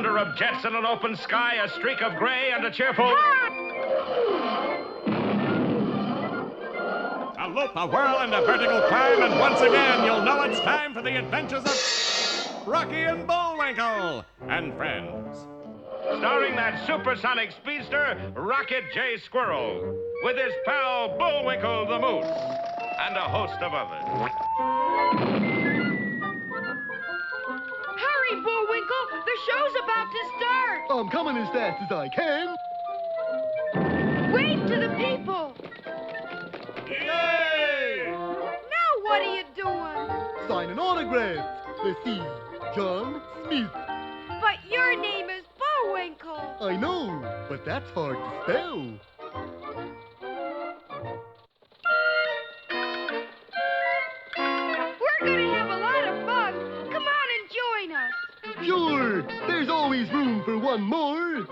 thunder of jets in an open sky, a streak of gray, and a cheerful... A loop, a whirl, and a vertical climb, and once again you'll know it's time for the adventures of Rocky and Bullwinkle and friends. Starring that supersonic speedster, Rocket J. Squirrel, with his pal Bullwinkle the Moose, and a host of others. Hurry, Bullwinkle! The show's about to start! I'm coming as fast as I can. Wave to the people! Yay! Now what are you doing? Signing autographs. Let's see. John Smith. But your name is Bullwinkle. I know, but that's hard to spell. We're gonna have a lot of fun. Come on and join us. Sure, there's always room for one more.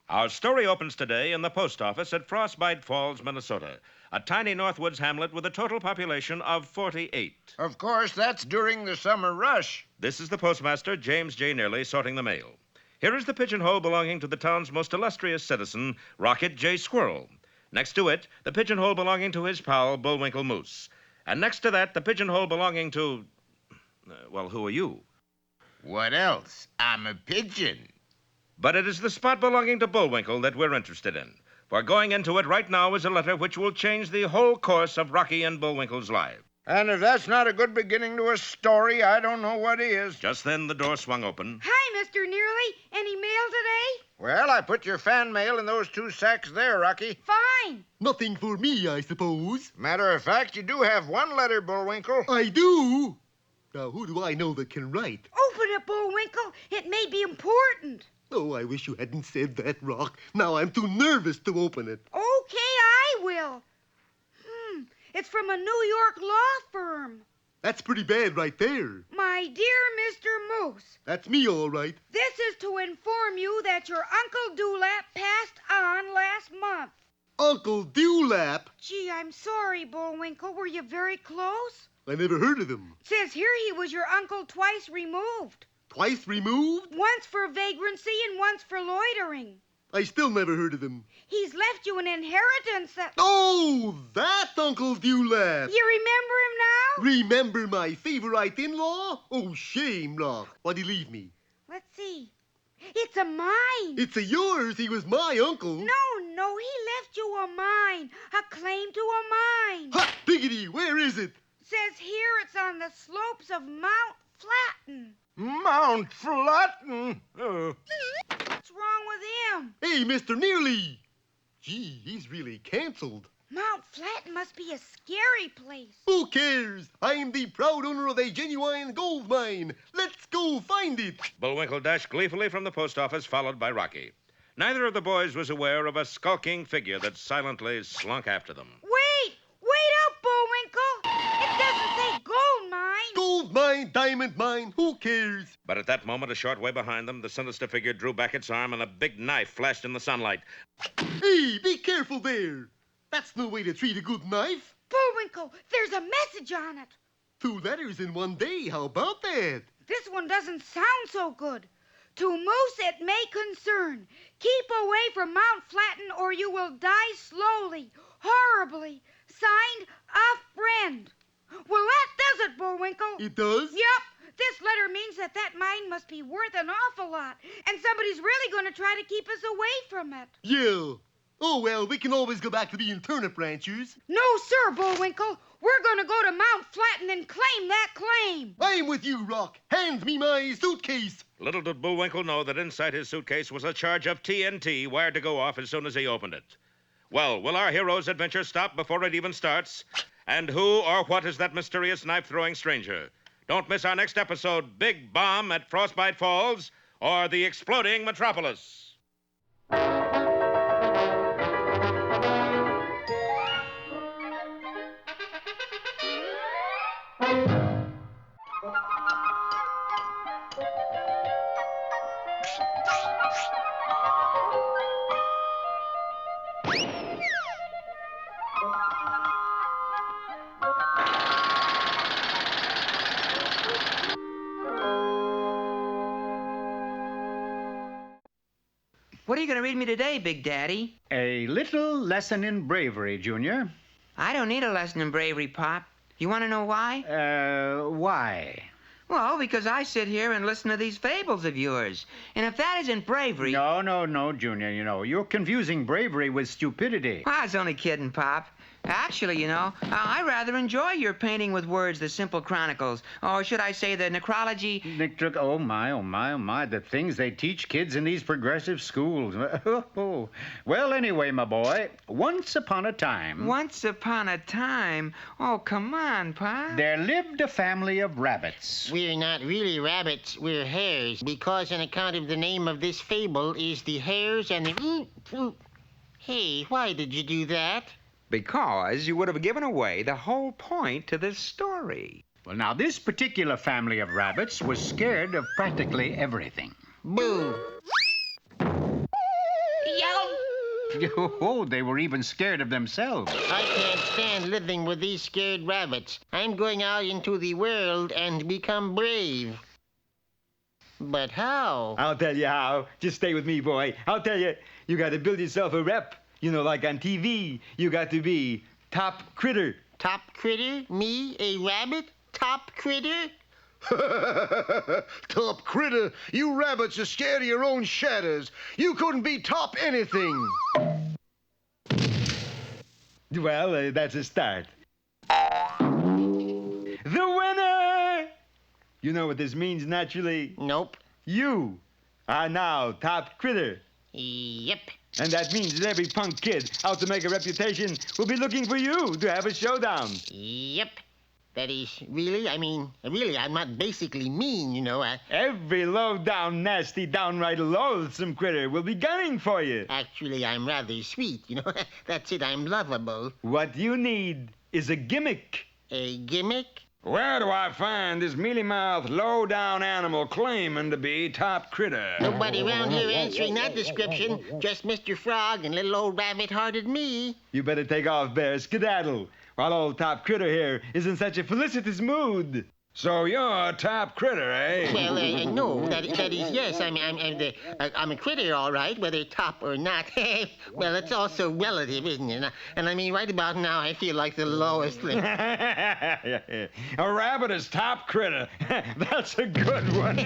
Our story opens today in the post office at Frostbite Falls, Minnesota, a tiny Northwoods hamlet with a total population of 48. Of course, that's during the summer rush. This is the postmaster, James J. Nearly, sorting the mail. Here is the pigeonhole belonging to the town's most illustrious citizen, Rocket J. Squirrel. Next to it, the pigeonhole belonging to his pal, Bullwinkle Moose. And next to that, the pigeonhole belonging to... well, who are you? What else? I'm a pigeon. But it is the spot belonging to Bullwinkle that we're interested in. For going into it right now is a letter which will change the whole course of Rocky and Bullwinkle's lives. And if that's not a good beginning to a story, I don't know what is. Just then, the door swung open. Hi, Mr. Nearly. Any mail today? Well, I put your fan mail in those 2 sacks there, Rocky. Fine. Nothing for me, I suppose. Matter of fact, you do have one letter, Bullwinkle. I do. Now, who do I know that can write? Open it, Bullwinkle. It may be important. Oh, I wish you hadn't said that, Rock. Now I'm too nervous to open it. Okay, I will. It's from a New York law firm. That's pretty bad right there. My dear Mr. Moose, That's me, all right. this is to inform you that your Uncle Dewlap passed on last month. Uncle Dewlap. Gee, I'm sorry, Bullwinkle. Were you very close? I never heard of him. Says here he was your uncle twice removed. Twice removed? Once for vagrancy and once for loitering. I still never heard of him. He's left you an inheritance that... Oh, that's Uncle Dewlap. You remember him now? Remember my favorite in-law? Oh, shame, Rock. What'd he leave me? Let's see. It's a mine. It's a yours. He was my uncle. No, he left you a mine. A claim to a mine. Hot diggity, where is it? Says here it's on the slopes of Mount Flatten. Mount Flatten? What's wrong with him? Hey, Mr. Nearly. Gee, he's really canceled. Mount Flatten must be a scary place. Who cares? I'm the proud owner of a genuine gold mine. Let's go find it. Bullwinkle dashed gleefully from the post office, followed by Rocky. Neither of the boys was aware of a skulking figure that silently slunk after them. Wait up, Bullwinkle. It doesn't say gold mine. Gold mine, diamond mine, who cares? But at that moment, a short way behind them, the sinister figure drew back its arm and a big knife flashed in the sunlight. Hey, be careful there. That's no way to treat a good knife. Bullwinkle, there's a message on it. 2 letters in one day, how about that? This one doesn't sound so good. To Moose it may concern. Keep away from Mount Flatten or you will die slowly, horribly. Signed, a friend. Well, that does it, Bullwinkle. It does? Yep. This letter means that mine must be worth an awful lot, and somebody's really going to try to keep us away from it. Yeah. Oh, well, we can always go back to being turnip ranchers. No, sir, Bullwinkle. We're going to go to Mount Flatten and claim that claim. I'm with you, Rock. Hand me my suitcase. Little did Bullwinkle know that inside his suitcase was a charge of TNT wired to go off as soon as he opened it. Well, will our hero's adventure stop before it even starts? And who or what is that mysterious knife-throwing stranger? Don't miss our next episode, Big Bomb at Frostbite Falls, or The Exploding Metropolis. What are you going to read me today, Big Daddy? A little lesson in bravery, Junior. I don't need a lesson in bravery, Pop. You want to know why? Why? Well, because I sit here and listen to these fables of yours. And if that isn't bravery... No, Junior, you're confusing bravery with stupidity. I was only kidding, Pop. Actually, I rather enjoy your painting with words, the simple chronicles. Or should I say the necrology... Oh, my, the things they teach kids in these progressive schools. Well, anyway, my boy, once upon a time... Once upon a time? Oh, come on, Pop. There lived a family of rabbits. We're not really rabbits, we're hares, because on account of the name of this fable is the hares and the... Hey, why did you do that? Because you would have given away the whole point to this story. Well, now, this particular family of rabbits was scared of practically everything. Boo! Oh, they were even scared of themselves. I can't stand living with these scared rabbits. I'm going out into the world and become brave. But how? I'll tell you how. Just stay with me, boy. I'll tell you. You got to build yourself a rep. Like on TV, you got to be top critter. Top critter? Me, a rabbit? Top critter? Top critter? You rabbits are scared of your own shadows. You couldn't be top anything. Well, that's a start. The winner! You know what this means, naturally? Nope. You are now top critter. Yep. And that means that every punk kid out to make a reputation will be looking for you to have a showdown. Yep. That is, really, I'm not basically mean, Every low-down, nasty, downright loathsome critter will be gunning for you. Actually, I'm rather sweet, That's it, I'm lovable. What you need is a gimmick. A gimmick? Where do I find this mealy-mouthed, low-down animal claiming to be top critter? Nobody around here answering that description. Just Mr. Frog and little old rabbit-hearted me. You better take off, Bear. Skedaddle. While old top critter here is in such a felicitous mood. So you're a top critter, eh? Well, no, that is, yes. I'm a critter, all right, whether top or not. Well, it's also relative, isn't it? And right about now, I feel like the lowest. A rabbit is top critter. That's a good one.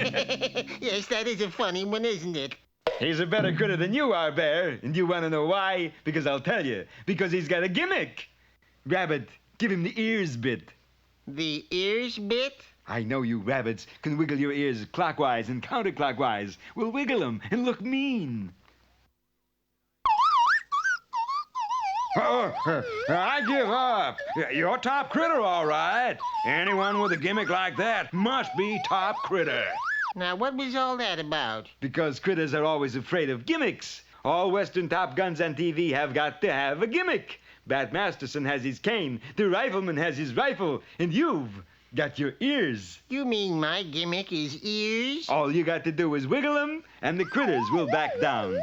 Yes, that is a funny one, isn't it? He's a better critter than you are, Bear. And you want to know why? Because I'll tell you. Because he's got a gimmick. Rabbit, give him the ears bit. The ears bit? I know you rabbits can wiggle your ears clockwise and counterclockwise. We'll wiggle them and look mean. I give up. You're top critter, all right. Anyone with a gimmick like that must be top critter. Now, what was all that about? Because critters are always afraid of gimmicks. All Western top guns on TV have got to have a gimmick. Bat Masterson has his cane, the rifleman has his rifle, and you've got your ears. You mean my gimmick is ears? All you got to do is wiggle them, and the critters will back down.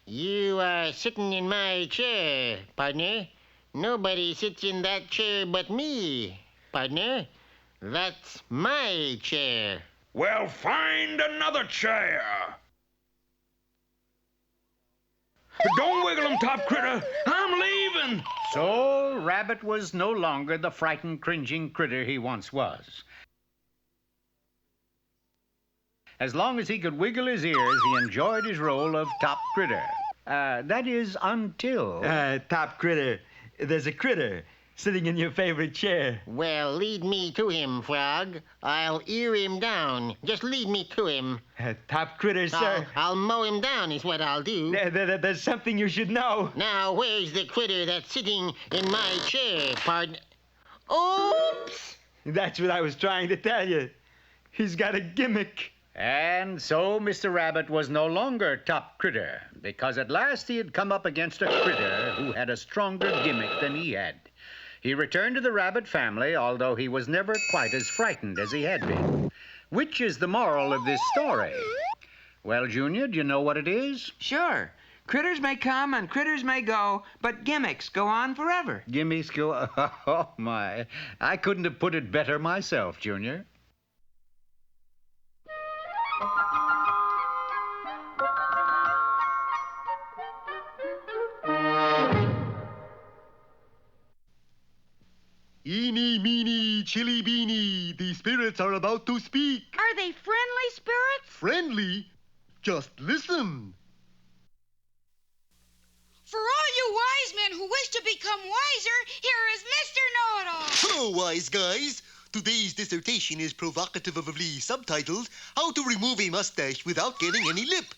You are sitting in my chair, partner. Nobody sits in that chair but me, partner. That's my chair. Well, find another chair. Don't wiggle him, top critter. I'm leaving. So, Rabbit was no longer the frightened, cringing critter he once was. As long as he could wiggle his ears, he enjoyed his role of top critter. That is, until... Top critter. There's a critter. sitting in your favorite chair. Well, lead me to him, Frog. I'll ear him down. Just lead me to him. Top critter, sir. I'll mow him down is what I'll do. There's something you should know. Now, where's the critter that's sitting in my chair, pardon? Oops! That's what I was trying to tell you. He's got a gimmick. And so Mr. Rabbit was no longer top critter, because at last he had come up against a critter who had a stronger gimmick than he had. He returned to the rabbit family, although he was never quite as frightened as he had been. Which is the moral of this story? Well, Junior, do you know what it is? Sure. Critters may come and critters may go, but gimmicks go on forever. Gimmicks go... Oh, my. I couldn't have put it better myself, Junior. Eeny, meeny, chilly, beany. The spirits are about to speak. Are they friendly spirits? Friendly? Just listen. For all you wise men who wish to become wiser, here is Mr. Know-It-All. Hello, wise guys. Today's dissertation is provocatively subtitled, How to Remove a Mustache Without Getting Any Lip.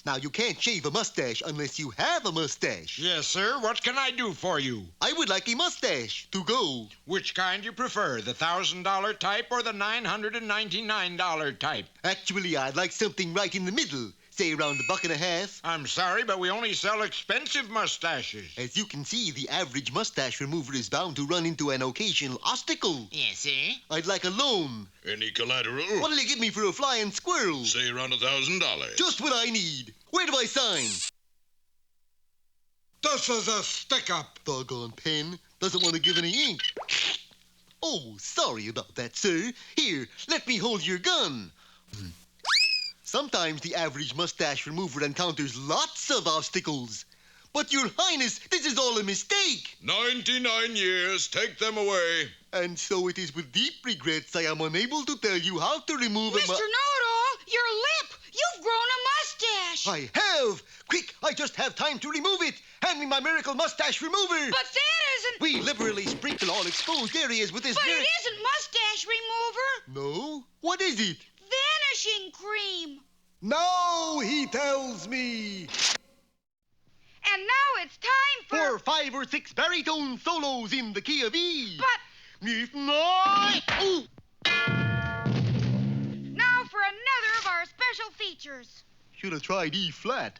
Now, you can't shave a mustache unless you have a mustache. Yes, sir. What can I do for you? I would like a mustache to go. Which kind you prefer, the $1,000 type or the $999 type? Actually, I'd like something right in the middle. Say around $1.50. I'm sorry, but we only sell expensive mustaches. As you can see, the average mustache remover is bound to run into an occasional obstacle. Yes, sir. I'd like a loan. Any collateral? What'll you give me for a flying squirrel? Say around $1,000. Just what I need. Where do I sign? This is a stick-up. Doggone pen. Doesn't want to give any ink. Oh, sorry about that, sir. Here, let me hold your gun. Sometimes the average mustache remover encounters lots of obstacles. But, Your Highness, this is all a mistake. 99 years. Take them away. And so it is with deep regrets I am unable to tell you how to remove Mr. Know-It-All, your lip! You've grown a mustache! I have! Quick, I just have time to remove it! Hand me my miracle mustache remover! But that isn't... We liberally sprinkle all exposed areas with this... But it isn't mustache remover! No? What is it? Vanishing cream! No, he tells me! And now it's time for 5 or 6 baritone solos in the key of E. But... Ooh. Now for another of our special features. Should have tried E flat.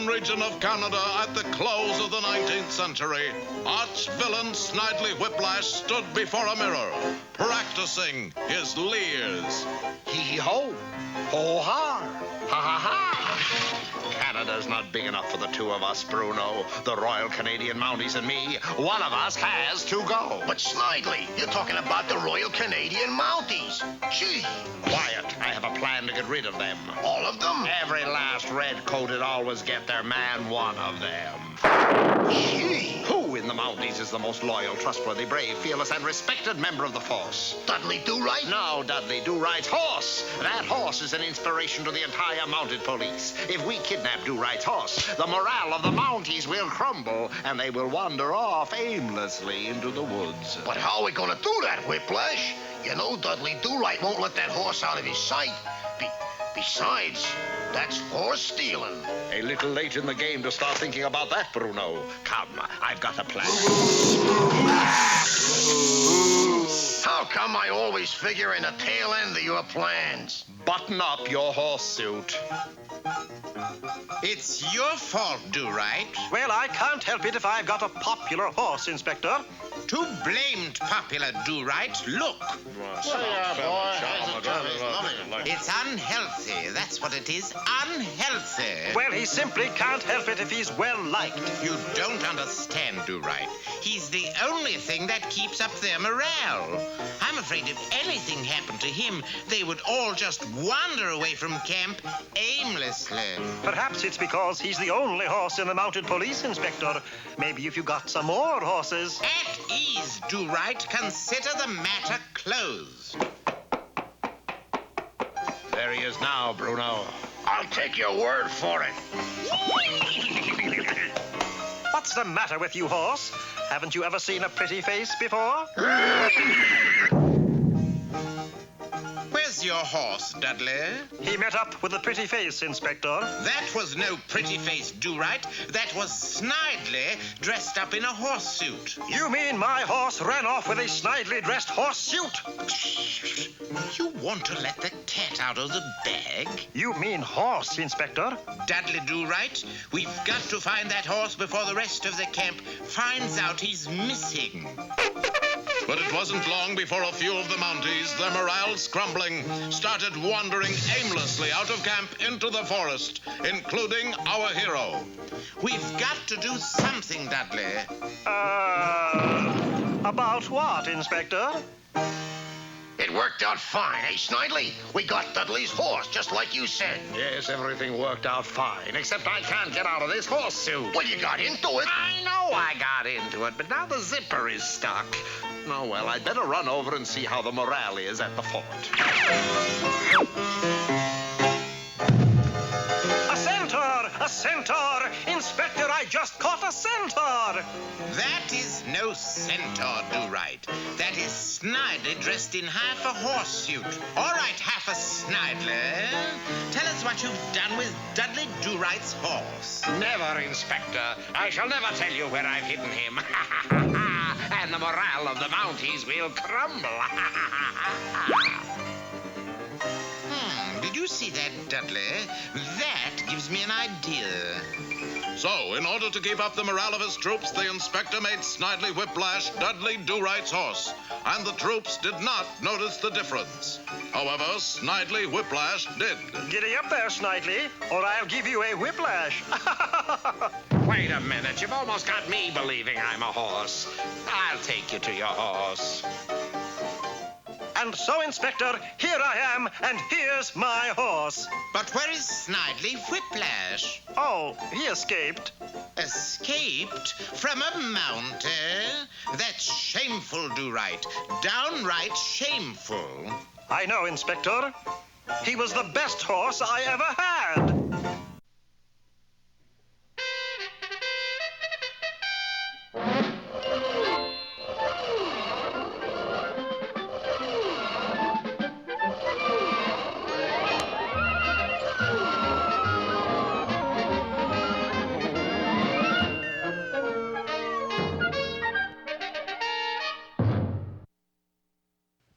Region of Canada at the close of the 19th century, arch villain Snidely Whiplash stood before a mirror, practicing his leers. Hee-hee-ho, ho-ha, ha-ha-ha. Canada's not big enough for the two of us, Bruno. The Royal Canadian Mounties and me. One of us has to go. But Snidely, you're talking about the Royal Canadian Mounties. Gee. Quiet. I have a plan to get rid of them. All of them? Every last red-coated always get their man one of them. Gee. Who in the Mounties is the most loyal, trustworthy, brave, fearless, and respected member of the force? Dudley Do-Right? No, Dudley Do-Right's horse. That horse is an inspiration to the entire mounted police. If we kidnap Do-Right's horse, the morale of the Mounties will crumble, and they will wander off aimlessly into the woods. But how are we going to do that, Whiplash? You know Dudley Do-Right won't let that horse out of his sight. Besides, that's horse stealing. A little late in the game to start thinking about that, Bruno. Come, I've got a plan. How come I always figure in the tail end of your plans? Button up your horse suit. It's your fault, Do-Right. Well, I can't help it if I've got a popular horse, Inspector. Too blamed popular, Do-Right. Look. It's unhealthy. That's what it is. Unhealthy. Well, he simply can't help it if he's well-liked. You don't understand, Do-Right. He's the only thing that keeps up their morale. I'm afraid if anything happened to him, they would all just wander away from camp aimlessly. Perhaps it's because he's the only horse in the mounted police, Inspector. Maybe if you got some more horses. At ease, Do-Right. Consider the matter closed. There he is now, Bruno. I'll take your word for it. What's the matter with you, horse? Haven't you ever seen a pretty face before? Where's your horse, Dudley? He met up with a pretty face, Inspector. That was no pretty face, Do-Right. That was Snidely dressed up in a horse suit. You mean my horse ran off with a snidely dressed horse suit? You want to let the cat out of the bag? You mean horse, Inspector? Dudley, Do-Right, we've got to find that horse before the rest of the camp finds out he's missing. But it wasn't long before a few of the Mounties, their morales crumbling, started wandering aimlessly out of camp into the forest, including our hero. We've got to do something, Dudley. About what, Inspector? It worked out fine, eh, Snidely? We got Dudley's horse, just like you said. Yes, everything worked out fine, except I can't get out of this horse suit. Well, you got into it. I know I got into it, but now the zipper is stuck. Oh, well, I'd better run over and see how the morale is at the fort. A centaur! A centaur! Inspector, I just caught a centaur! That is no centaur, Do-Right. That is Snidely dressed in half a horse suit. All right, half a Snidely. Tell us what you've done with Dudley Do-Right's horse. Never, Inspector. I shall never tell you where I've hidden him. And the morale of the Mounties will crumble. Did you see that, Dudley? That gives me an idea. So, in order to keep up the morale of his troops, the inspector made Snidely Whiplash Dudley Do-Right's horse, and the troops did not notice the difference. However, Snidely Whiplash did. Giddy up there, Snidely, or I'll give you a whiplash. Wait a minute. You've almost got me believing I'm a horse. I'll take you to your horse. And so, Inspector, here I am, and here's my horse. But where is Snidely Whiplash? Oh, he escaped. Escaped from a mountie? That's shameful, Do-Right. Downright shameful. I know, Inspector. He was the best horse I ever had.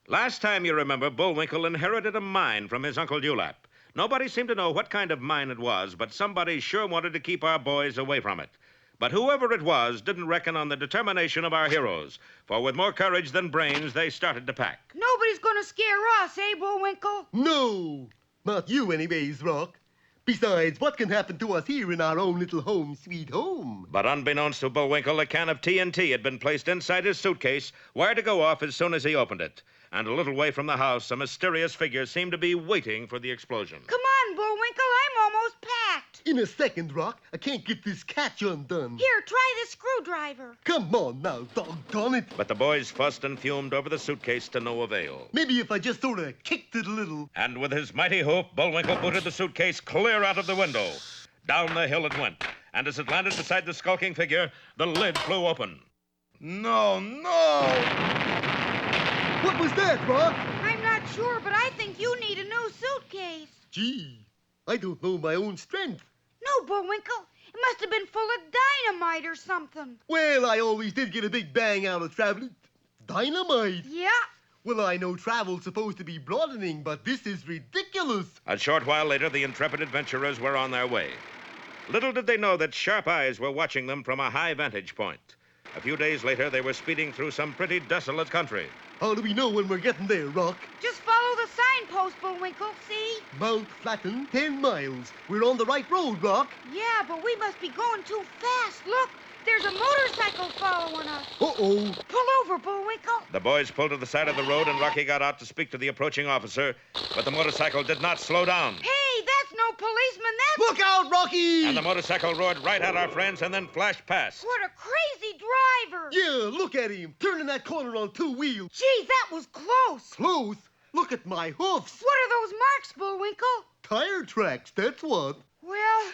Last time, you remember, Bullwinkle inherited a mine from his Uncle Dewlap. Nobody seemed to know what kind of mine it was, but somebody sure wanted to keep our boys away from it. But whoever it was didn't reckon on the determination of our heroes, for with more courage than brains, they started to pack. Nobody's gonna scare us, eh, Bullwinkle? No, not you anyways, Rock. Besides, what can happen to us here in our own little home, sweet home? But unbeknownst to Bullwinkle, a can of TNT had been placed inside his suitcase, wired to go off as soon as he opened it. And a little way from the house, a mysterious figure seemed to be waiting for the explosion. Come on, Bullwinkle, I'm almost packed. In a second, Rock. I can't get this catch undone. Here, try the screwdriver. Come on now, doggone it. But the boys fussed and fumed over the suitcase to no avail. Maybe if I just sort of kicked it a little. And with his mighty hoop, Bullwinkle booted the suitcase clear out of the window. Down the hill it went, and as it landed beside the skulking figure, the lid flew open. No, no! What was that, Rock? I'm not sure, but I think you need a new suitcase. Gee, I don't know my own strength. No, Bullwinkle. It must have been full of dynamite or something. Well, I always did get a big bang out of traveling. Dynamite? Yeah. Well, I know travel's supposed to be broadening, but this is ridiculous. A short while later, the intrepid adventurers were on their way. Little did they know that sharp eyes were watching them from a high vantage point. A few days later, they were speeding through some pretty desolate country. How do we know when we're getting there, Rock? Just follow the signpost, Bullwinkle, see? Mount Flatten, 10 miles. We're on the right road, Rock. Yeah, but we must be going too fast. Look, there's a motorcycle following us. Uh-oh. Pull over, Bullwinkle. The boys pulled to the side of the road, and Rocky got out to speak to the approaching officer, but the motorcycle did not slow down. Hey, that's no policeman, that's... Look out, Rocky! And the motorcycle roared right at our friends and then flashed past. What a crazy driver! Yeah, look at him, turning that corner on 2 wheels. Gee, that was close. Close? Look at my hoofs. What are those marks, Bullwinkle? Tire tracks, that's what. Well,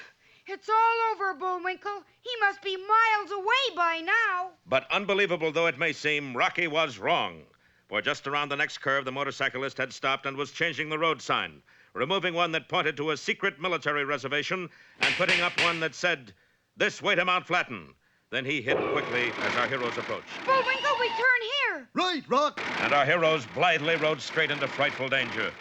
it's all over, Bullwinkle. He must be miles away by now. But unbelievable though it may seem, Rocky was wrong. For just around the next curve, the motorcyclist had stopped and was changing the road sign, removing one that pointed to a secret military reservation and putting up one that said, "This way to Mount Flatten." Then he hid quickly as our heroes approached. Bullwinkle, we turn here. Right, Rock. And our heroes blithely rode straight into frightful danger.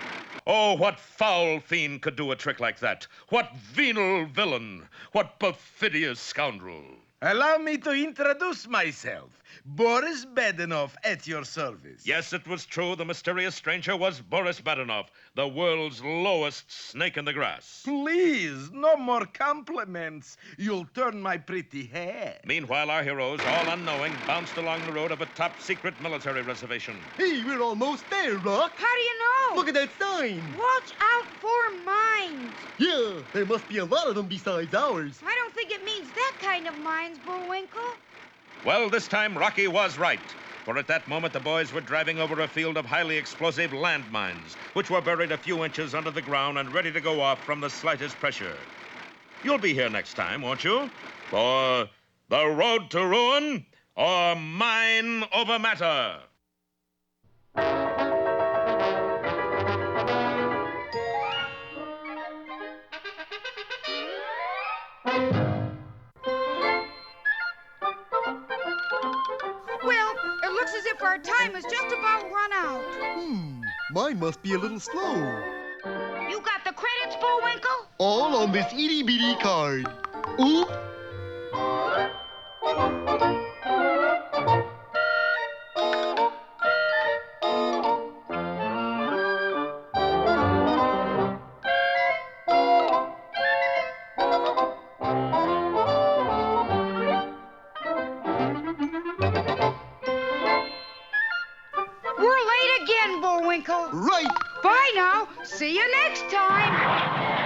Oh, what foul fiend could do a trick like that? What venal villain? What perfidious scoundrel? Allow me to introduce myself. Boris Badenov at your service. Yes, it was true. The mysterious stranger was Boris Badenov, the world's lowest snake in the grass. Please, no more compliments. You'll turn my pretty hair. Meanwhile, our heroes, all unknowing, bounced along the road of a top-secret military reservation. Hey, we're almost there, Rock. How do you know? Look at that sign. Watch out for mines. Yeah, there must be a lot of them besides ours. I don't think it means that kind of mines, Bullwinkle. Well, this time Rocky was right. For at that moment, the boys were driving over a field of highly explosive landmines, which were buried a few inches under the ground and ready to go off from the slightest pressure. You'll be here next time, won't you? For The Road to Ruin or Mine Over Matter. Well, it looks as if our time is just about run out. Mine must be a little slow. You got the credits, Bullwinkle? All on this itty-bitty card. Oop. We're late again, Bullwinkle. Right. Bye now. See you next time.